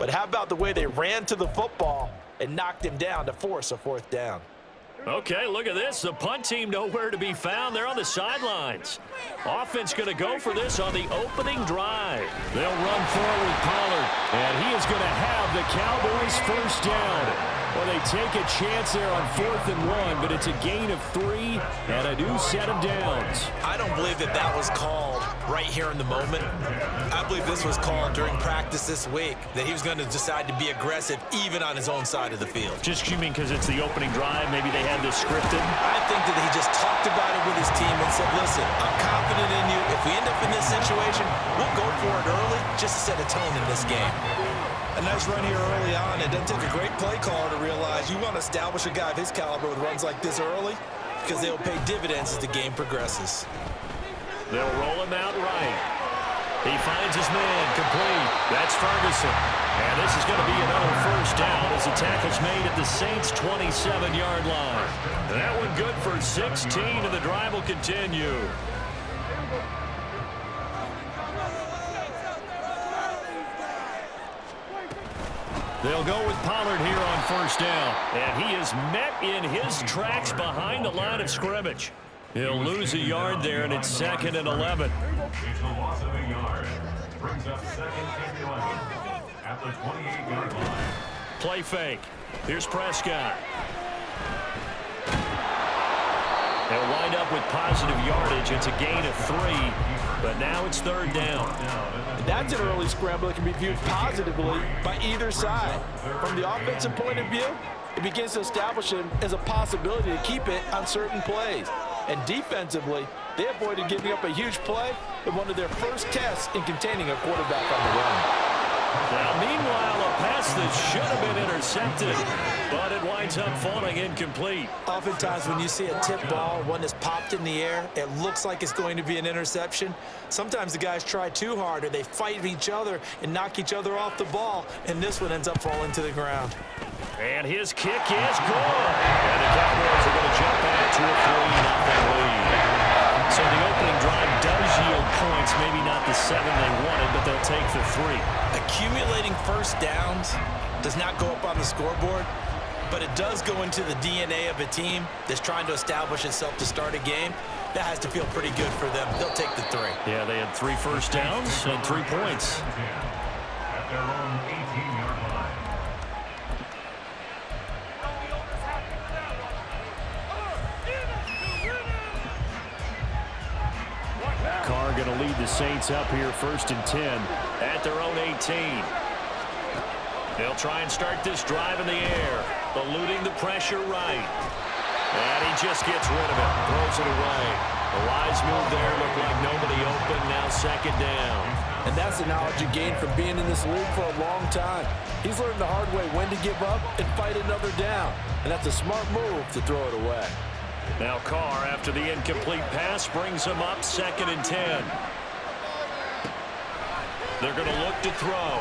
But how about the way they ran to the football and knocked him down to force a fourth down? Okay, look at this. The punt team nowhere to be found. They're on the sidelines. Offense going to go for this on the opening drive. They'll run forward with Pollard, and he is going to have the Cowboys first down. Well, they take a chance there on 4th and 1, but it's a gain of 3 and a new set of downs. I don't believe that was called right here in the moment. I believe this was called during practice this week, that he was going to decide to be aggressive even on his own side of the field. Just you mean because it's the opening drive? Maybe they had this scripted? I think that he just talked about it with his team and said, listen, I'm confident in you. If we end up in this situation, we'll go for it early just to set a tone in this game. A nice run here early on. It doesn't take a great play caller to realize you want to establish a guy of his caliber with runs like this early because they'll pay dividends as the game progresses. They'll roll him out right. He finds his man complete. That's Ferguson. And this is going to be another first down as the tackle's made at the Saints' 27-yard line. That one good for 16, and the drive will continue. They'll go with Pollard here on first down. And he is met in his tracks behind the line of scrimmage. He'll lose a yard there, and it's 2nd and 11. It's a loss of a yard. Brings up 2nd and 11 at the 28-yard line. Play fake. Here's Prescott. They'll wind up with positive yardage. It's a gain of 3, but now it's 3rd down. And that's an early scramble that can be viewed positively by either side. From the offensive point of view, it begins to establish him as a possibility to keep it on certain plays. And defensively, they avoided giving up a huge play in one of their first tests in containing a quarterback on the run. Now, meanwhile, a pass that should have been intercepted, but it winds up falling incomplete. Oftentimes when you see a tip ball, one that's popped in the air, it looks like it's going to be an interception. Sometimes the guys try too hard or they fight each other and knock each other off the ball, and this one ends up falling to the ground. And his kick is good. And the Cowboys are going to jump back to a 3-0 lead. So the opening drive does yield points, maybe not the 7 they wanted, but they'll take the 3. Accumulating first downs does not go up on the scoreboard, but it does go into the DNA of a team that's trying to establish itself to start a game. That has to feel pretty good for them. They'll take the 3. Yeah, they had 3 first downs and 3 points. At their own 18-yard line. Carr going to lead the Saints up here 1st and 10 at their own 18. They'll try and start this drive in the air, eluding the pressure right. And he just gets rid of it, throws it away. The wise move there, looked like nobody open, now 2nd down. And that's the knowledge you gain from being in this league for a long time. He's learned the hard way when to give up and fight another down. And that's a smart move to throw it away. Now Carr, after the incomplete pass, brings him up 2nd and 10. They're going to look to throw.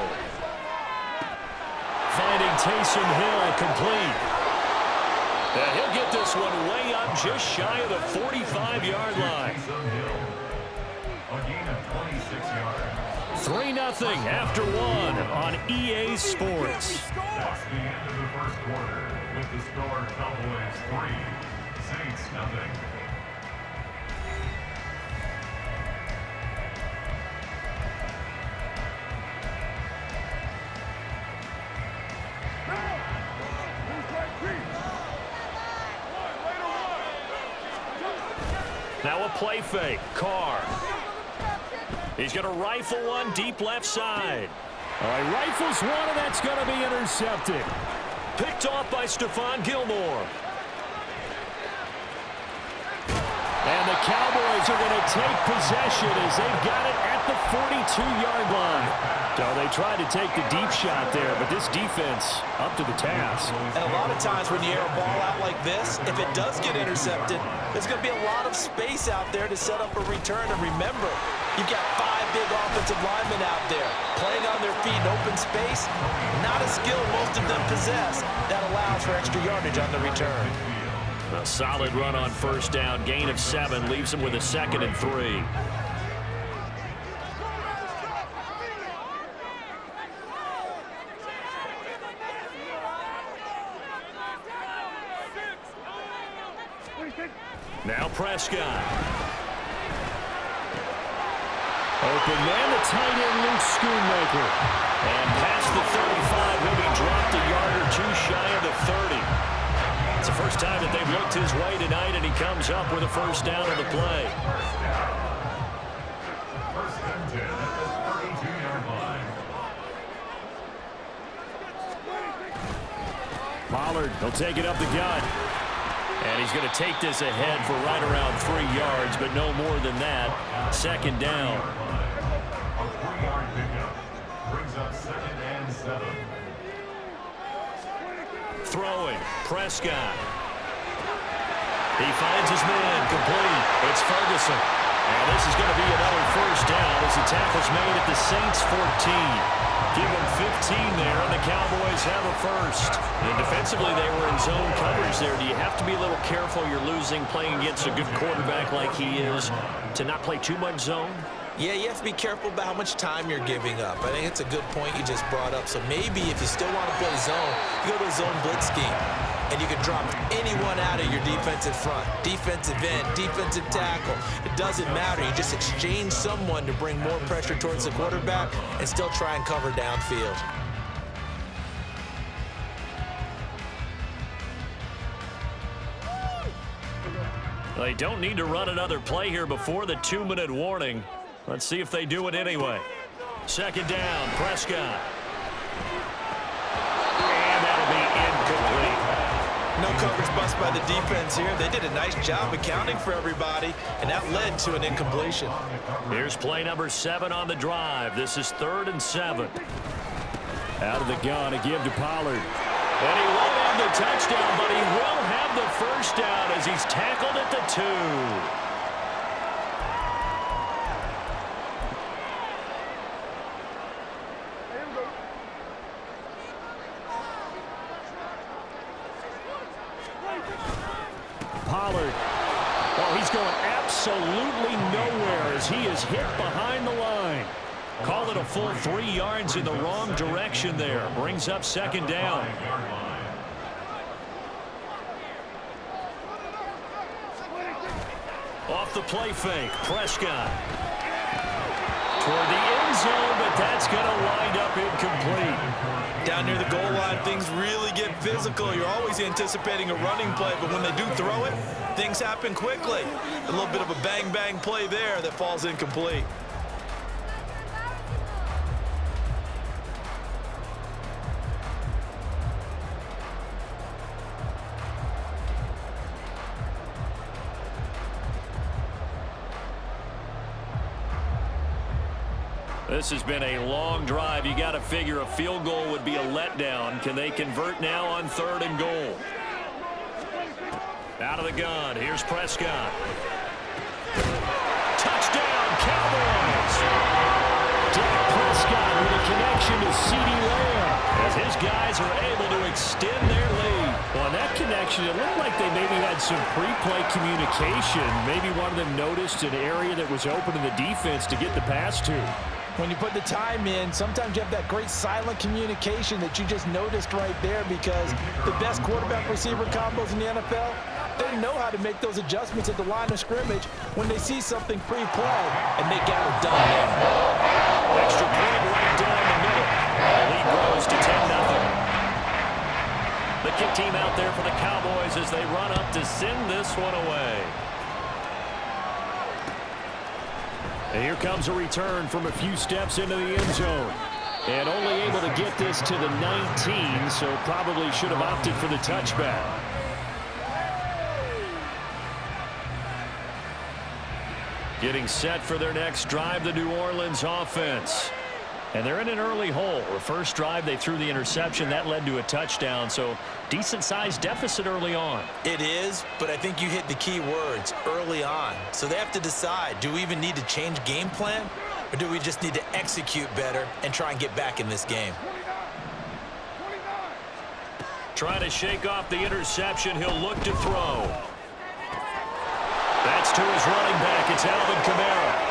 Finding Taysom Hill complete. And he'll get this one way up just shy of the 45-yard line. A gain of 26 yards. 3-0 after 1 on EA Sports. That's the end of the first quarter with the score Cowboys 3, Saints nothing. Now a play fake. Carr. He's going to rifle one deep left side. All right, rifles one, and that's going to be intercepted. Picked off by Stephon Gilmore. And the Cowboys are going to take possession as they've got it at the 42-yard line. So they tried to take the deep shot there, but this defense up to the task. And a lot of times when you air a ball out like this, if it does get intercepted, there's going to be a lot of space out there to set up a return. And remember, you've got 5 big offensive linemen out there playing on their feet in open space. Not a skill most of them possess that allows for extra yardage on the return. A solid run on first down. Gain of 7 leaves them with a 2nd and 3. Now Prescott. Open man, the tight end, Luke Schoonmaker. And past the 35, he'll be dropped a yard or two shy of the 30. It's the first time that they've looked his way tonight, and he comes up with a first down on the play. First and 10 at the 32-yard line. Pollard, he'll take it up the gut. And he's going to take this ahead for right around 3 yards, but no more than that. Second down. A 3-yard pickup brings up second and 7. Throwing, Prescott. He finds his man, complete. It's Ferguson. And this is going to be another first down as the tackle's made at the Saints 14. Give them 15 there, and the Cowboys have a first. And defensively, they were in zone coverage there. Do you have to be a little careful? You're losing, playing against a good quarterback like he is, to not play too much zone? Yeah, you have to be careful about how much time you're giving up. I think it's a good point you just brought up. So maybe if you still want to play zone, you go to a zone blitz scheme. And you can drop anyone out of your defensive front, defensive end, defensive tackle. It doesn't matter. You just exchange someone to bring more pressure towards the quarterback and still try and cover downfield. They don't need to run another play here before the 2-minute warning. Let's see if they do it anyway. Second down, Prescott. And that'll be incomplete. No coverage bust by the defense here. They did a nice job accounting for everybody, and that led to an incompletion. Here's play number 7 on the drive. This is 3rd and 7. Out of the gun, a give to Pollard. And he won't have the touchdown, but he will have the first down as he's tackled at the 2. Pollard. Well, he's going absolutely nowhere as he is hit behind the line. Call it a full 3 yards in the wrong direction there. Brings up second down. Off the play fake, Prescott. Toward the end zone, but that's going to wind up incomplete. Down near the goal line, things really get physical. You're always anticipating a running play, but when they do throw it, things happen quickly. A little bit of a bang-bang play there that falls incomplete. This has been a long drive. You got to figure a field goal would be a letdown. Can they convert now on 3rd and goal? Out of the gun. Here's Prescott. Touchdown, Cowboys! Dak Prescott with a connection to CeeDee Lamb as his guys are able to extend their lead. Well, in that connection, it looked like they maybe had some pre-play communication. Maybe one of them noticed an area that was open in the defense to get the pass to. When you put the time in, sometimes you have that great silent communication that you just noticed right there, because the best quarterback-receiver combos in the NFL, they know how to make those adjustments at the line of scrimmage when they see something pre-play, and they got it done there. Extra point right down the middle. The lead grows to 10-0. The kick team out there for the Cowboys as they run up to send this one away. And here comes a return from a few steps into the end zone. And only able to get this to the 19, so probably should have opted for the touchback. Getting set for their next drive, the New Orleans offense. And they're in an early hole. The first drive, they threw the interception. That led to a touchdown, so decent-sized deficit early on. It is, but I think you hit the key words, early on. So they have to decide, do we even need to change game plan, or do we just need to execute better and try and get back in this game? Trying to shake off the interception. He'll look to throw. That's to his running back. It's Alvin Kamara.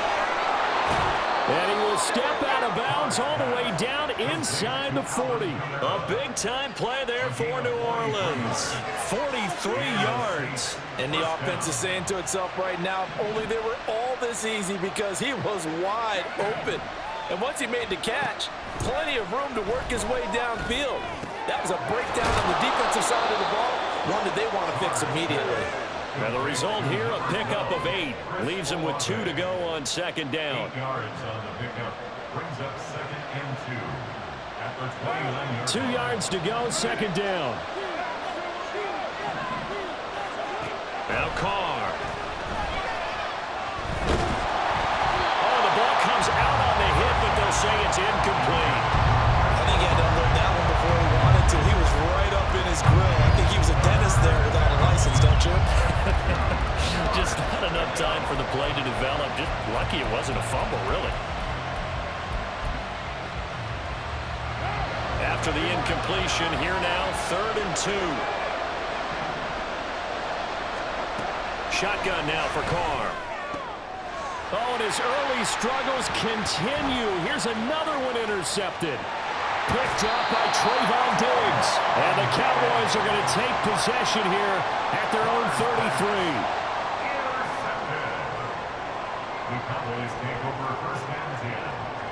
And he will step out of bounds all the way down inside the 40. A big-time play there for New Orleans. 43 yards. And the offense is saying to itself right now, if only they were all this easy, because he was wide open. And once he made the catch, plenty of room to work his way downfield. That was a breakdown on the defensive side of the ball, one that they want to fix immediately. And the result here, a pickup of 8. Leaves him with 2 to go on second down. 8 yards on the pickup. Brings up 2nd and 2. At the 29-yard 2 yards to go, second down. Now Carr. Oh, the ball comes out on the hit, but they'll say it's incomplete. I think he had to unload that one before he wanted to. He was right up in his grill. I think he was a dentist there without a license, don't you? Just not enough time for the play to develop. Just lucky it wasn't a fumble, really. After the incompletion, here now, 3rd and 2. Shotgun now for Carr. Oh, and his early struggles continue. Here's another one intercepted. Picked up by Trayvon Diggs. And the Cowboys are going to take possession here at their own 33. The Cowboys take over 1st and 10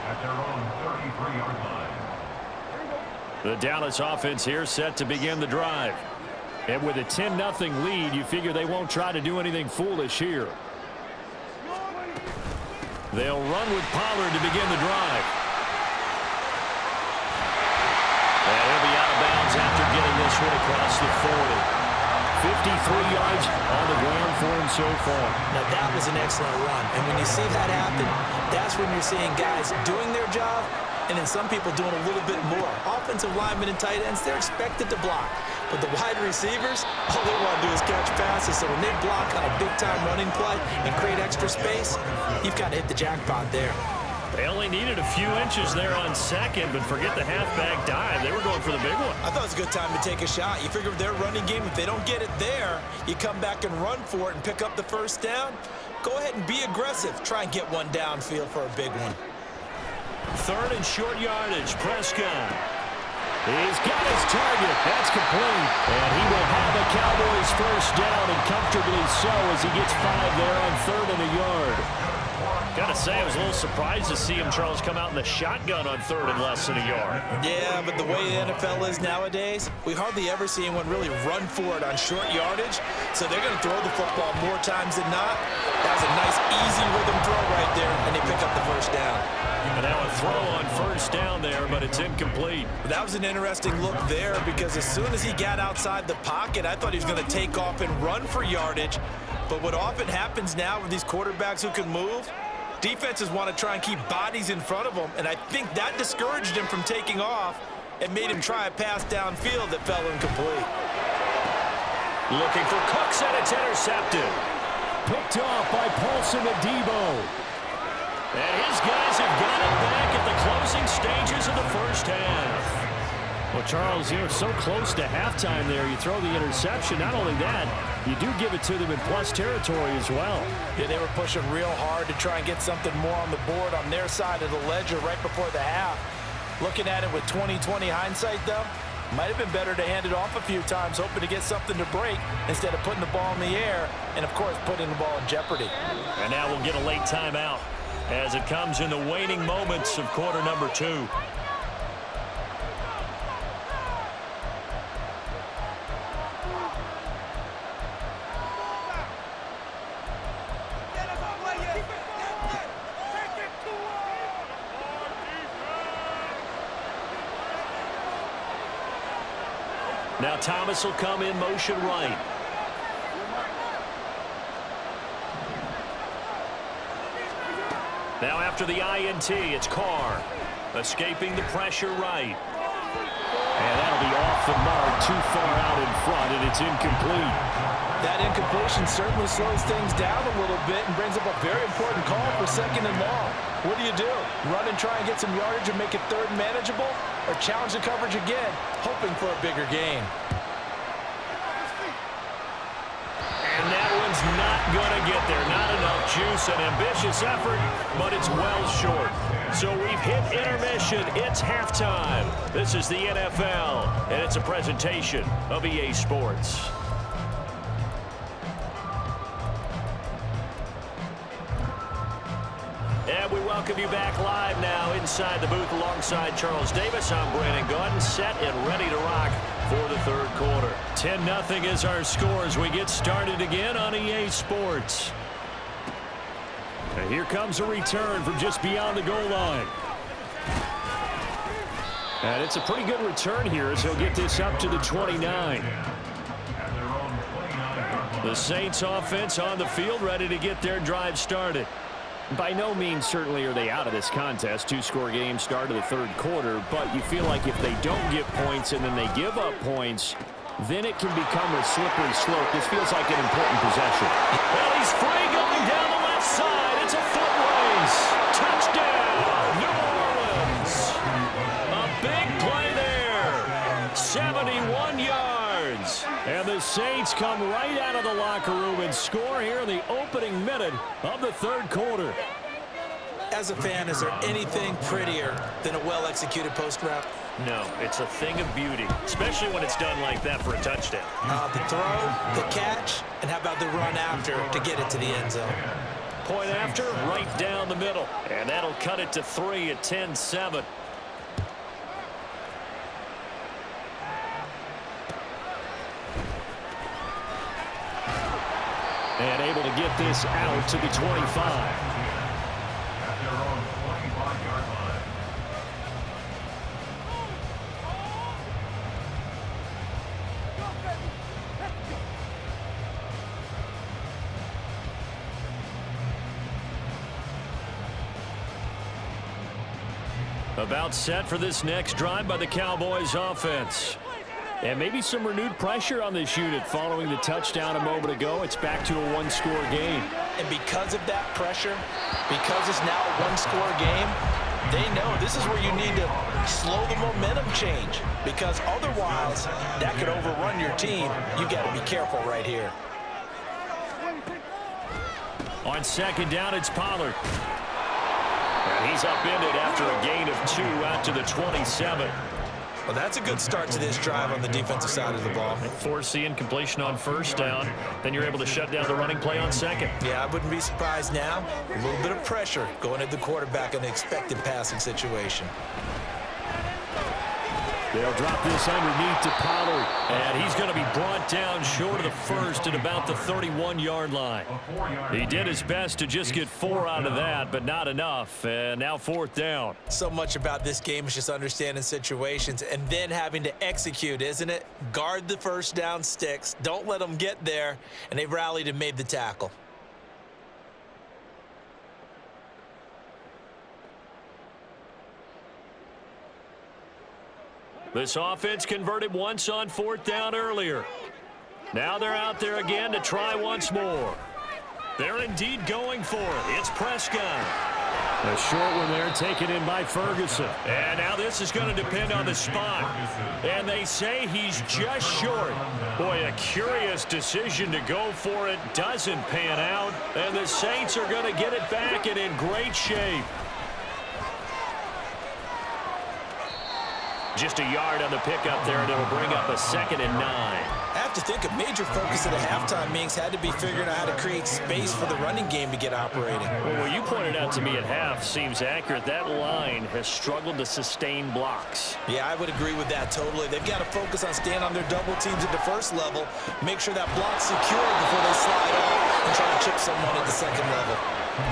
at their own 33-yard line. The Dallas offense here set to begin the drive. And with a 10-0 lead, you figure they won't try to do anything foolish here. They'll run with Pollard to begin the drive. And he'll be out of bounds after getting this one across the 40. 53 yards on the ground for him so far. Now, that was an excellent run. And when you see that happen, that's when you're seeing guys doing their job and then some people doing a little bit more. Offensive linemen and tight ends, they're expected to block. But the wide receivers, all they want to do is catch passes. So when they block on a big-time running play and create extra space, you've got to hit the jackpot there. They only needed a few inches there on second, but forget the halfback dive. They were going for the big one. I thought it was a good time to take a shot. You figure with their running game, if they don't get it there, you come back and run for it and pick up the first down. Go ahead and be aggressive. Try and get one downfield for a big one. 3rd and short yardage. Prescott. He's got his target. That's complete. And he will have the Cowboys first down, and comfortably so, as he gets 5 there on 3rd and a yard. Got to say, I was a little surprised to see him, Charles, come out in the shotgun on 3rd and less than a yard. Yeah, but the way the NFL is nowadays, we hardly ever see anyone really run for it on short yardage. So they're going to throw the football more times than not. That was a nice, easy rhythm throw right there, and they pick up the first down. And now a throw on first down there, but it's incomplete. That was an interesting look there, because as soon as he got outside the pocket, I thought he was going to take off and run for yardage. But what often happens now with these quarterbacks who can move, defenses want to try and keep bodies in front of them, and I think that discouraged him from taking off and made him try a pass downfield that fell incomplete. Looking for Cooks, and it's intercepted. Picked off by Paulson Adebo. And his guys have got it back at the closing stages of the first half. Well, Charles, you're so close to halftime there. You throw the interception. Not only that, you do give it to them in plus territory as well. Yeah, they were pushing real hard to try and get something more on the board on their side of the ledger right before the half. Looking at it with 20/20 hindsight, though, might have been better to hand it off a few times, hoping to get something to break instead of putting the ball in the air and, of course, putting the ball in jeopardy. And now we'll get a late timeout as it comes in the waning moments of quarter number 2. Now Thomas will come in motion right. Now after the INT, it's Carr. Escaping the pressure right. And that'll be off the mark, too far out in front, and it's incomplete. That incompletion certainly slows things down a little bit and brings up a very important call for 2nd and long. What do? Run and try and get some yardage and make it 3rd and manageable? Or challenge the coverage again, hoping for a bigger gain? And that one's not going to get there. Not enough juice, an ambitious effort, but it's well short. So we've hit intermission. It's halftime. This is the NFL, and it's a presentation of EA Sports. And we welcome you back live now inside the booth alongside Charles Davis. I'm Brandon Gaudin, set and ready to rock for the third quarter. 10-0 is our score as we get started again on EA Sports. And here comes a return from just beyond the goal line. And it's a pretty good return here as he'll get this up to the 29. The Saints offense on the field ready to get their drive started. By no means certainly are they out of this contest. Two-score game start of the third quarter, but you feel like if they don't get points and then they give up points, then it can become a slippery slope. This feels like an important possession. Well, he's free going down the left side. It's a foot race. Touchdown, New Orleans. A big play there. 71 yards. And the Saints come right out of the locker room and score here in the opening minute of the third quarter. As a fan, is there anything prettier than a well-executed post route? No, it's a thing of beauty, especially when it's done like that for a touchdown. The throw, the catch, and how about the run after to get it to the end zone? Point after, right down the middle. And that'll cut it to 3 at 10-7. And able to get this out to the 25. At their own 25-yard line. About set for this next drive by the Cowboys offense. And maybe some renewed pressure on this unit following the touchdown a moment ago. It's back to a one-score game. And because of that pressure, because it's now a one-score game, they know this is where you need to slow the momentum change, because otherwise that could overrun your team. You got to be careful right here. On second down, it's Pollard. And he's upended after a gain of 2 out to the 27. Well, that's a good start to this drive on the defensive side of the ball. Force the incompletion on first down. Then you're able to shut down the running play on second. Yeah, I wouldn't be surprised now. A little bit of pressure going at the quarterback in an expected passing situation. They'll drop this underneath to Pollard. And he's going to be brought down short of the first at about the 31-yard line. He did his best to just get 4 out of that, but not enough. And now fourth down. So much about this game is just understanding situations and then having to execute, isn't it? Guard the first down sticks. Don't let them get there. And they rallied and made the tackle. This offense converted once on fourth down earlier. Now they're out there again to try once more. They're indeed going for it. It's Prescott. A short one there taken in by Ferguson. And now this is going to depend on the spot. And they say he's just short. Boy, a curious decision to go for it. Doesn't pan out. And the Saints are going to get it back and in great shape. Just a yard on the pickup there, and it'll bring up a 2nd and 9. I have to think a major focus of the halftime meetings had to be figuring out how to create space for the running game to get operating. Well, what you pointed out to me at half seems accurate. That line has struggled to sustain blocks. Yeah, I would agree with that totally. They've got to focus on staying on their double teams at the first level, make sure that block's secure before they slide off and try to chip someone at the second level.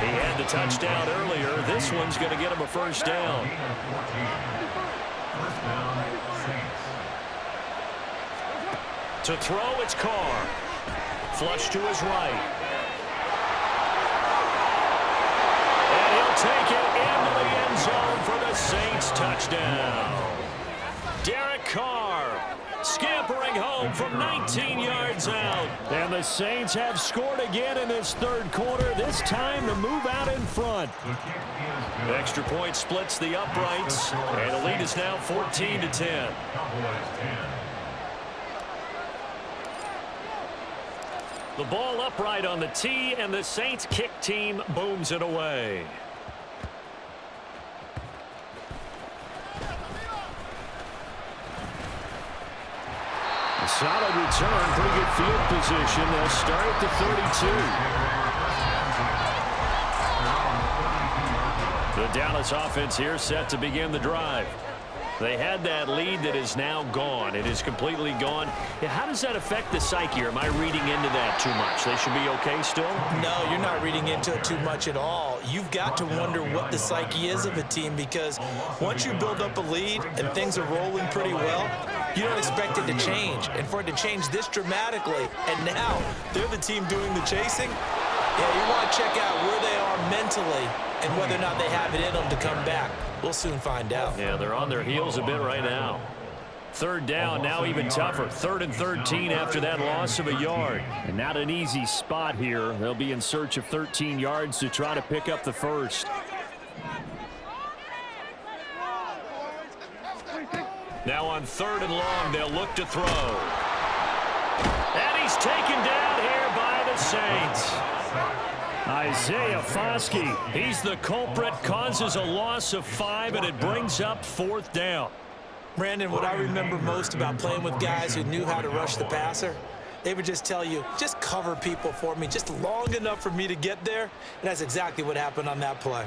He had the touchdown earlier. This one's going to get him a first down. First down, Saints. To throw, it's Carr. Flush to his right. And he'll take it into the end zone for the Saints touchdown. Derek Carr scampering home from 19 yards out. And the Saints have scored again in this third quarter, this time to move out in front. Extra point splits the uprights, and the lead is now 14-10. Cowboys 10. The ball upright on the tee, and the Saints kick team booms it away. A solid return, pretty good field position. They'll start at the 32. The Dallas offense here set to begin the drive. They had that lead that is now gone. It is completely gone. Yeah, how does that affect the psyche? Or am I reading into that too much? They should be okay still? No, you're not reading into it too much at all. You've got to wonder what the psyche is of a team, because once you build up a lead and things are rolling pretty well, you don't expect it to change. And for it to change this dramatically, and now they're the team doing the chasing, yeah, you want to check out where they are mentally and whether or not they have it in them to come back. We'll soon find out. Yeah, they're on their heels a bit right now. Third down, now even tougher. 3rd and 13 after that loss of a yard. And not an easy spot here. They'll be in search of 13 yards to try to pick up the first. Now on 3rd and long, they'll look to throw. And he's taken down here by the Saints. Isaiah Foskey, he's the culprit, causes a loss of 5, and it brings up 4th down. Brandon, what I remember most about playing with guys who knew how to rush the passer, they would just tell you, just cover people for me, just long enough for me to get there, and that's exactly what happened on that play.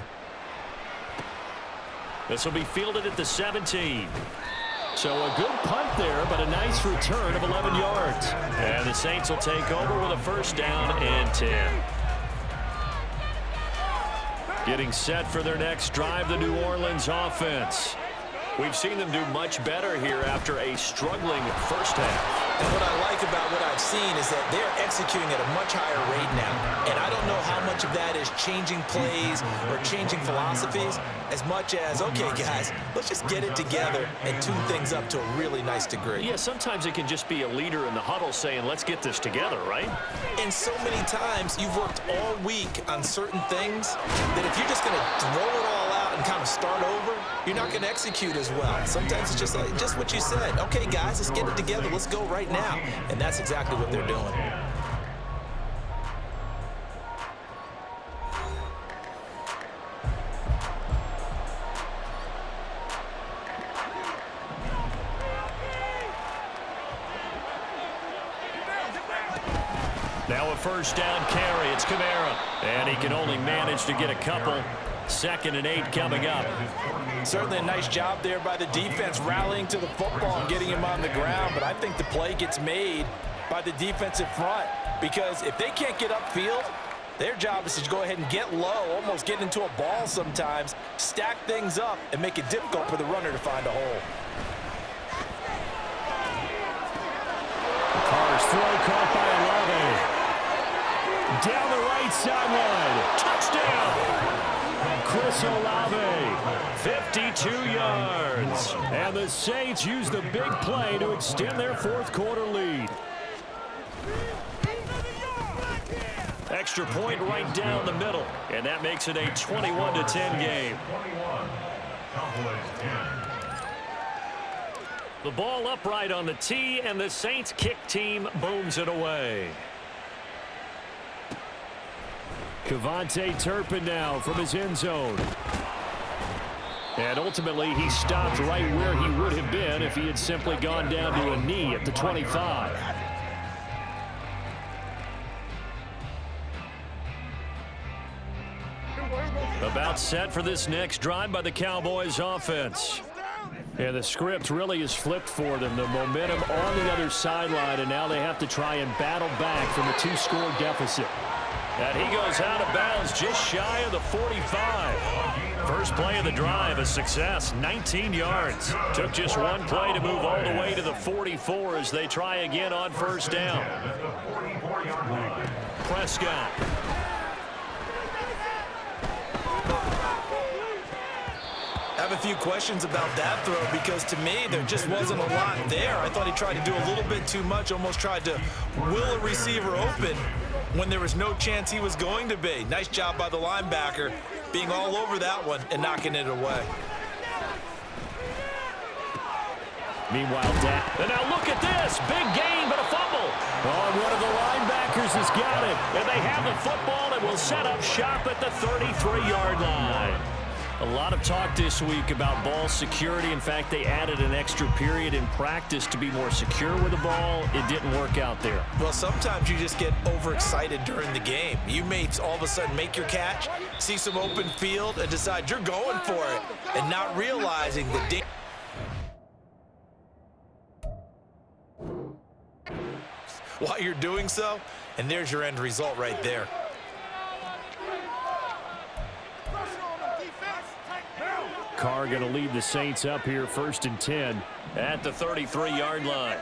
This will be fielded at the 17. So a good punt there, but a nice return of 11 yards. And the Saints will take over with a 1st down and 10. Getting set for their next drive, the New Orleans offense. We've seen them do much better here after a struggling first half. And what I like about what I've seen is that they're executing at a much higher rate now. And I don't know how much of that is changing plays or changing philosophies as much as, okay, guys, let's just get it together and tune things up to a really nice degree. Yeah, sometimes it can just be a leader in the huddle saying, let's get this together, right? And so many times you've worked all week on certain things that if you're just going to throw it all out and kind of start over, you're not going to execute as well. Sometimes it's just like just what you said. Okay, guys, let's get it together. Let's go right now. And that's exactly what they're doing. Now a 1st down carry. It's Kamara. And he can only manage to get a couple. 2nd and 8 coming up. Certainly a nice job there by the defense rallying to the football and getting him on the ground, but I think the play gets made by the defensive front, because if they can't get upfield, their job is to go ahead and get low, almost get into a ball sometimes, stack things up, and make it difficult for the runner to find a hole. Carr's throw caught by Olave. Down the right sideline. Touchdown! Chris Olave, 52 yards. And the Saints use the big play to extend their 4th quarter lead. Extra point right down the middle. And that makes it a 21-10 game. The ball upright on the tee, and the Saints kick team booms it away. Kevontae Turpin now from his end zone. And ultimately, he stopped right where he would have been if he had simply gone down to a knee at the 25. About set for this next drive by the Cowboys offense. And the script really is flipped for them. The momentum on the other sideline, and now they have to try and battle back from a 2-score deficit. And he goes out of bounds just shy of the 45. First play of the drive, a success, 19 yards. Took just one play to move all the way to the 44 as they try again on 1st down. Prescott. I have a few questions about that throw, because to me there just wasn't a lot there. I thought he tried to do a little bit too much, almost tried to will a receiver open when there was no chance he was going to be. Nice job by the linebacker being all over that one and knocking it away. Meanwhile, and now look at this. Big gain, but a fumble. Oh, one of the linebackers has got it. And they have the football and will set up shop at the 33-yard line. A lot of talk this week about ball security. In fact, they added an extra period in practice to be more secure with the ball. It didn't work out there. Well, sometimes you just get overexcited during the game. You may all of a sudden make your catch, see some open field, and decide you're going for it, and not realizing the while you're doing so, and there's your end result right there. Carr going to lead the Saints up here 1st and 10 at the 33-yard line.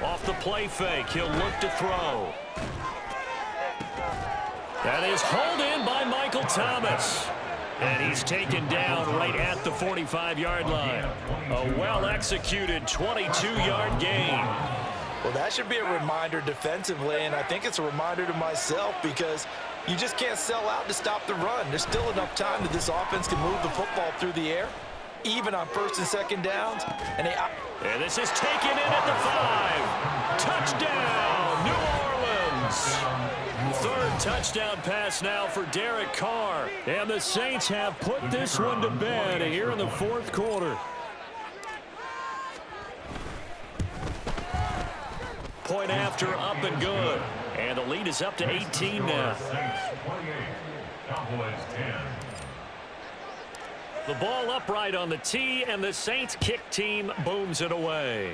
Off the play fake, he'll look to throw. That is hauled in by Michael Thomas. And he's taken down right at the 45-yard line. A well-executed 22-yard gain. Well, that should be a reminder defensively, and I think it's a reminder to myself because you just can't sell out to stop the run. There's still enough time that this offense can move the football through the air, even on 1st and 2nd downs. And this is taken in at the 5. Touchdown, New Orleans. 3rd touchdown pass now for Derek Carr. And the Saints have put this one to bed here in the 4th quarter. Point after, up and good. And the lead is up to 18 now. Cowboys 10. The ball upright on the tee, and the Saints kick team booms it away.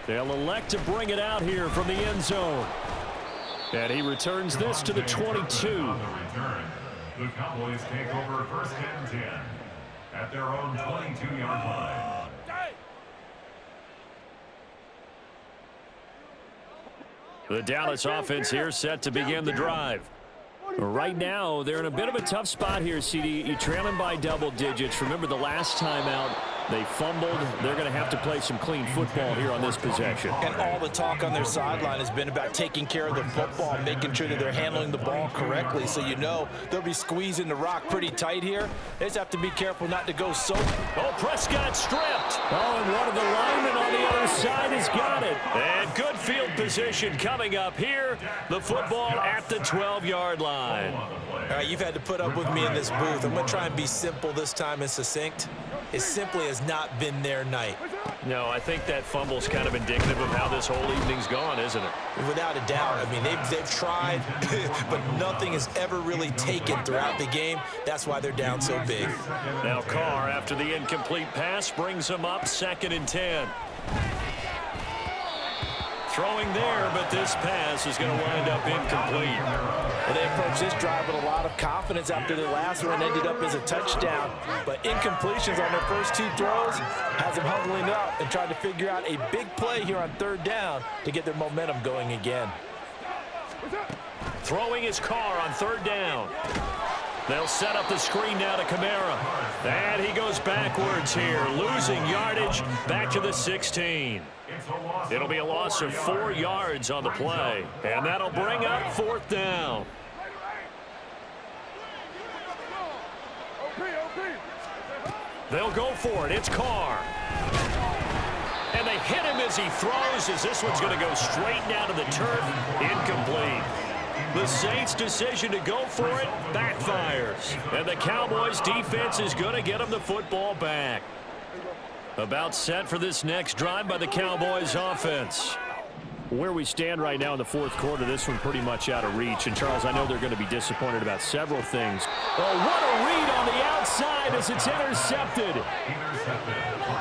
They'll elect to bring it out here from the end zone. And he returns this to the 22. On the return, the Cowboys take over 1st and 10 at their own 22-yard line. The Dallas offense here set to begin the drive. Right now, they're in a bit of a tough spot here, CD. You're trailing by double digits. Remember the last time out, they fumbled. They're going to have to play some clean football here on this possession. And all the talk on their sideline has been about taking care of the football, making sure that they're handling the ball correctly. So you know they'll be squeezing the rock pretty tight here. They just have to be careful not to go so. Oh, Prescott stripped. Oh, and one of the linemen on the other side has got it. And good field position coming up here. The football at the 12-yard line. All right, you've had to put up with me in this booth. I'm going to try and be simple this time and succinct. It simply has not been their night. No, I think that fumble's kind of indicative of how this whole evening's gone, isn't it? Without a doubt. I mean, they've tried, but nothing is ever really taken throughout the game. That's why they're down so big. Now Carr, after the incomplete pass, brings him up 2nd and 10. Throwing there, but this pass is going to wind up incomplete. And they approached this drive with a lot of confidence after their last one ended up as a touchdown. But incompletions on their first 2 throws has them huddling up and trying to figure out a big play here on 3rd down to get their momentum going again. Throwing his Carr on 3rd down. They'll set up the screen now to Kamara. And he goes backwards here, losing yardage back to the 16. It'll be a loss of 4 yards on the play. And that'll bring up 4th down. They'll go for it. It's Carr. And they hit him as he throws, as this one's going to go straight down to the turf. Incomplete. The Saints' decision to go for it backfires. And the Cowboys' defense is going to get them the football back. About set for this next drive by the Cowboys' offense. Where we stand right now in the 4th quarter, this one pretty much out of reach. And, Charles, I know they're going to be disappointed about several things. Oh, what a read on the outside as it's intercepted.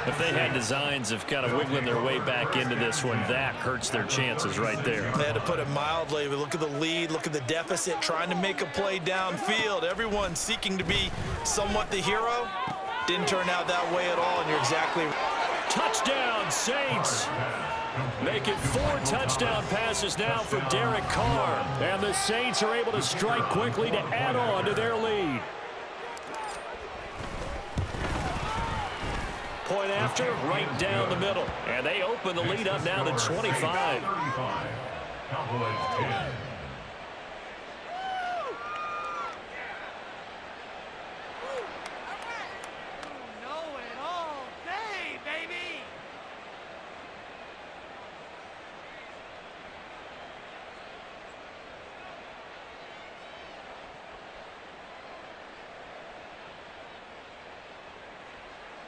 If they had designs of kind of wiggling their way back into this one, that hurts their chances right there. They had to put it mildly. But look at the lead, look at the deficit, trying to make a play downfield. Everyone seeking to be somewhat the hero. Didn't turn out that way at all, and you're exactly right. Touchdown, Saints. Make it 4 touchdown passes now for Derek Carr. And the Saints are able to strike quickly to add on to their lead. Point after, right down the middle. And they open the lead up now to 25. Cowboys 10.